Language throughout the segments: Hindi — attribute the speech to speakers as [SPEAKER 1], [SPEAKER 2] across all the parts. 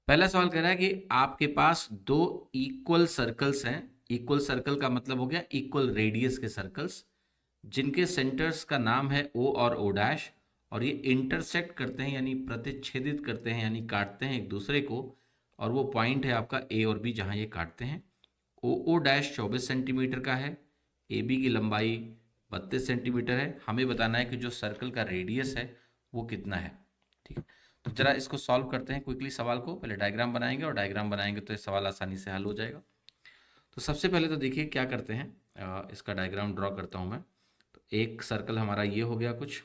[SPEAKER 1] पहला सवाल कह रहा है कि आपके पास दो इक्वल सर्कल्स हैं। इक्वल सर्कल का मतलब हो गया इक्वल रेडियस के सर्कल्स, जिनके सेंटर्स का नाम है ओ और ओ डैश, और ये इंटरसेक्ट करते हैं यानी प्रतिच्छेदित करते हैं यानी काटते हैं एक दूसरे को, और वो पॉइंट है आपका ए और बी जहां ये काटते हैं। ओ ओ डैश 24 सेंटीमीटर का है, ए बी की लंबाई 32 सेंटीमीटर है। हमें बताना है कि जो सर्कल का रेडियस है वो कितना है। ठीक है, तो जरा इसको सॉल्व करते हैं क्विकली सवाल को। पहले डायग्राम बनाएंगे और डायग्राम बनाएंगे तो ये सवाल आसानी से हल हो जाएगा। तो सबसे पहले तो देखिए क्या करते हैं, इसका डायग्राम ड्रॉ करता हूँ मैं। तो एक सर्कल हमारा ये हो गया कुछ,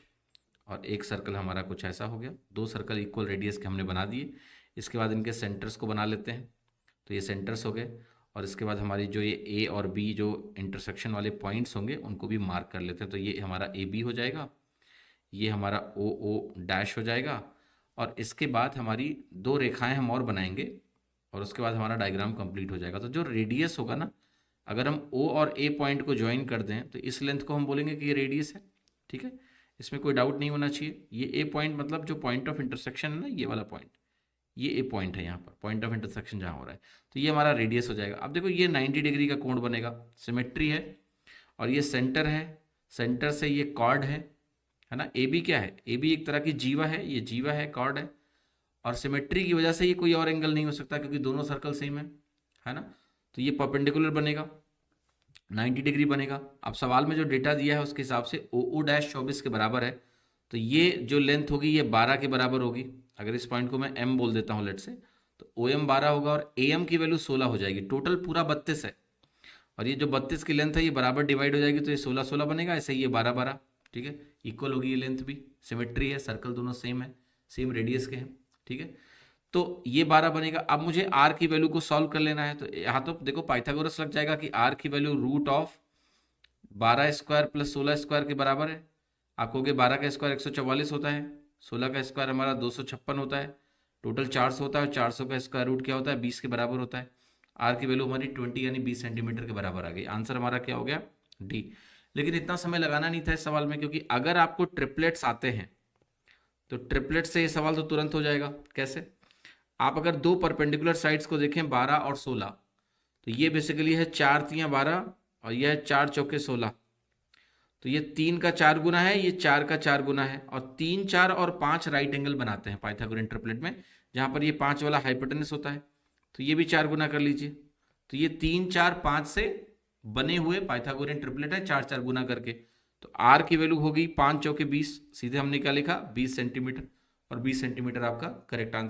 [SPEAKER 1] और एक सर्कल हमारा कुछ ऐसा हो गया। दो सर्कल इक्वल रेडियस के हमने बना दिए। इसके बाद इनके सेंटर्स को बना लेते हैं। तो ये सेंटर्स हो गए, और इसके बाद हमारी जो ये ए और बी जो इंटरसेक्शन वाले पॉइंट्स होंगे उनको भी मार्क कर लेते हैं। तो ये हमारा ए बी हो जाएगा, ये हमारा ओ ओ डैश हो जाएगा, और इसके बाद हमारी दो रेखाएं हम और बनाएंगे, और उसके बाद हमारा डायग्राम कंप्लीट हो जाएगा। तो जो रेडियस होगा ना, अगर हम ओ और ए पॉइंट को ज्वाइन कर दें तो इस लेंथ को हम बोलेंगे कि ये रेडियस है। ठीक है, इसमें कोई डाउट नहीं होना चाहिए। ये ए पॉइंट मतलब जो पॉइंट ऑफ इंटरसेक्शन है ना, ये वाला पॉइंट, ये ए पॉइंट है यहाँ पर, पॉइंट ऑफ इंटरसेक्शन जहाँ हो रहा है, तो ये हमारा रेडियस हो जाएगा। अब देखो ये 90 डिग्री का कोण बनेगा, सिमेट्री है, और ये सेंटर है, सेंटर से ये कॉर्ड है ना। ए बी क्या है, ए बी एक तरह की जीवा है, ये जीवा है, कॉर्ड है, और सिमेट्री की वजह से ये कोई और एंगल नहीं हो सकता क्योंकि दोनों सर्कल सेम है ना। तो ये परपेंडिकुलर बनेगा, 90 डिग्री बनेगा। अब सवाल में जो डेटा दिया है उसके हिसाब से ओ ओ डैश 24 के बराबर है, तो ये जो लेंथ होगी ये 12 के बराबर होगी। अगर इस पॉइंट को मैं एम बोल देता हूँ लेट से, तो ओ एम 12 होगा, और ए एम की वैल्यू 16 हो जाएगी। टोटल पूरा 32 है, और ये जो 32 की लेंथ है ये बराबर डिवाइड हो जाएगी, तो ये 16 16 बनेगा, ऐसे ही ये 12 12। ठीक है, इक्वल होगी ये लेंथ भी, सिमेट्री है, सर्कल दोनों सेम है, सेम रेडियस के हैं। ठीक है, तो ये 12 बनेगा। अब मुझे आर की वैल्यू को सॉल्व कर लेना है, तो यहाँ तो देखो पाइथागोरस लग जाएगा कि आर की value root of 12 square plus 16 square के बराबर है। आप कहोगे 12 का स्क्वायर 144 होता है, 16 का स्क्वायर हमारा 256 होता है, टोटल 400 होता है, 400 का स्क्वायर रूट क्या होता है, 20 के बराबर होता है। आर की वैल्यू हमारी 20 यानी 20 सेंटीमीटर के बराबर आ गई। आंसर हमारा क्या हो गया, डी। लेकिन इतना समय लगाना नहीं था इस सवाल में, क्योंकि अगर आपको ट्रिपलेट्स आते हैं तो ट्रिपलेट से ये सवाल तो तुरंत हो जाएगा। कैसे, आप अगर दो परपेंडिकुलर साइड्स को देखें 12 और 16, तो ये बेसिकली है 4 तियां 12 और यह है 4 चौके 16, तो ये 3 का 4 गुना है, ये 4 का 4 गुना है, और 3 4 और 5 राइट एंगल बनाते हैं पाइथागोरन ट्रिपलेट में, जहां पर ये 5 वाला हाइपोटेनस होता है, तो ये भी 4 गुना कर लीजिए। तो ये 3 4 5 से बने हुए पाइथागोरन ट्रिपलेट है, 4 4 गुना करके। तो आर की वैल्यू हो गई 5 चौके 20, सीधे हमने क्या लिखा 20 सेंटीमीटर, और 20 सेंटीमीटर आपका करेक्ट आंसर।